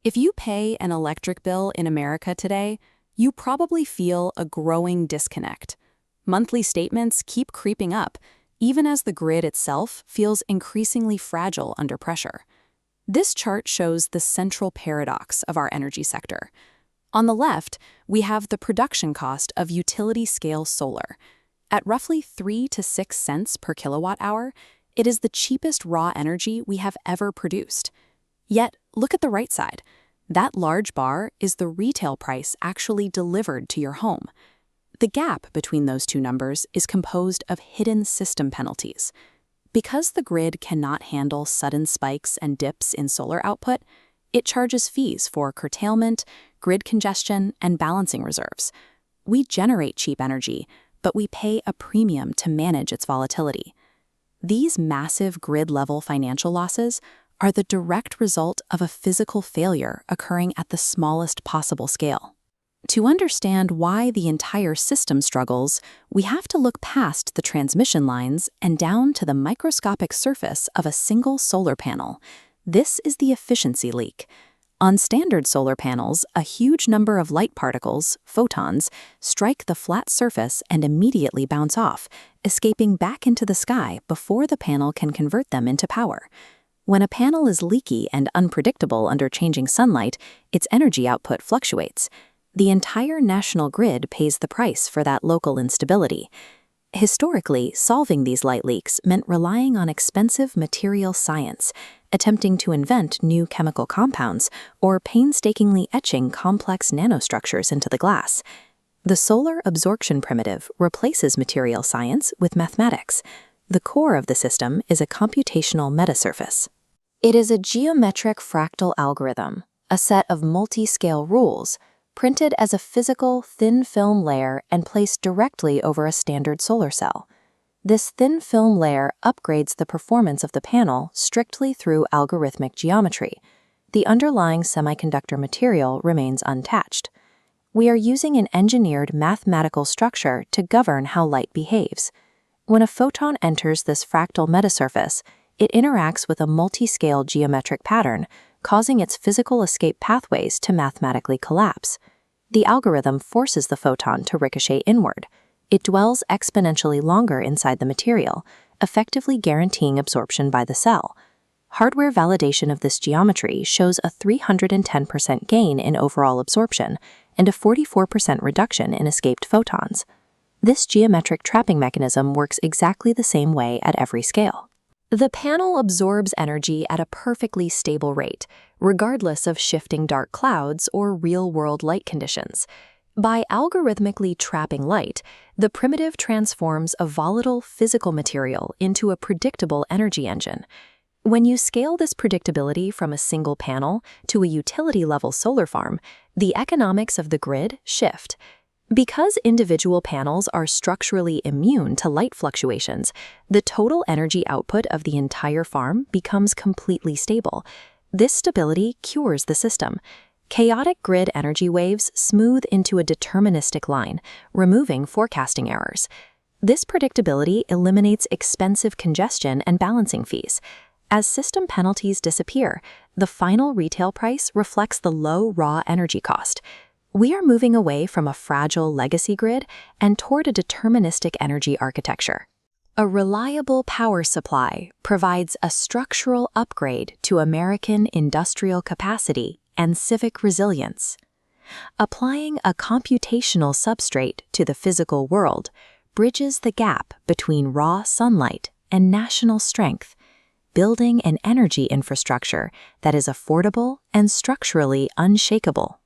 If you pay an electric bill in America today, you probably feel a growing disconnect. Monthly statements keep creeping up, even as the grid itself feels increasingly fragile under pressure. This chart shows the central paradox of our energy sector. On the left, we have the production cost of utility-scale solar. At roughly 3 to 6 cents per kilowatt-hour, it is the cheapest raw energy we have ever produced. Yet, look at the right side. That large bar is the retail price actually delivered to your home. The gap between those two numbers is composed of hidden system penalties. Because the grid cannot handle sudden spikes and dips in solar output, it charges fees for curtailment, grid congestion, and balancing reserves. We generate cheap energy, but we pay a premium to manage its volatility. These massive grid-level financial losses are the direct result of a physical failure occurring at the smallest possible scale. To understand why the entire system struggles, we have to look past the transmission lines and down to the microscopic surface of a single solar panel. This is the efficiency leak. On standard solar panels, a huge number of light particles, photons, strike the flat surface and immediately bounce off, escaping back into the sky before the panel can convert them into power. When a panel is leaky and unpredictable under changing sunlight, its energy output fluctuates. The entire national grid pays the price for that local instability. Historically, solving these light leaks meant relying on expensive material science, attempting to invent new chemical compounds, or painstakingly etching complex nanostructures into the glass. The solar absorption primitive replaces material science with mathematics. The core of the system is a computational metasurface. It is a geometric fractal algorithm, a set of multi-scale rules, printed as a physical thin film layer and placed directly over a standard solar cell. This thin film layer upgrades the performance of the panel strictly through algorithmic geometry. The underlying semiconductor material remains untouched. We are using an engineered mathematical structure to govern how light behaves. When a photon enters this fractal metasurface, it interacts with a multi-scale geometric pattern, causing its physical escape pathways to mathematically collapse. The algorithm forces the photon to ricochet inward. It dwells exponentially longer inside the material, effectively guaranteeing absorption by the cell. Hardware validation of this geometry shows a 310% gain in overall absorption and a 44% reduction in escaped photons. This geometric trapping mechanism works exactly the same way at every scale. The panel absorbs energy at a perfectly stable rate, regardless of shifting dark clouds or real-world light conditions. By algorithmically trapping light, the primitive transforms a volatile physical material into a predictable energy engine. When you scale this predictability from a single panel to a utility-level solar farm, the economics of the grid shift. Because individual panels are structurally immune to light fluctuations, the total energy output of the entire farm becomes completely stable. This stability cures the system. Chaotic grid energy waves smooth into a deterministic line, removing forecasting errors. This predictability eliminates expensive congestion and balancing fees. As system penalties disappear, the final retail price reflects the low raw energy cost. We are moving away from a fragile legacy grid and toward a deterministic energy architecture. A reliable power supply provides a structural upgrade to American industrial capacity and civic resilience. Applying a computational substrate to the physical world bridges the gap between raw sunlight and national strength, building an energy infrastructure that is affordable and structurally unshakable.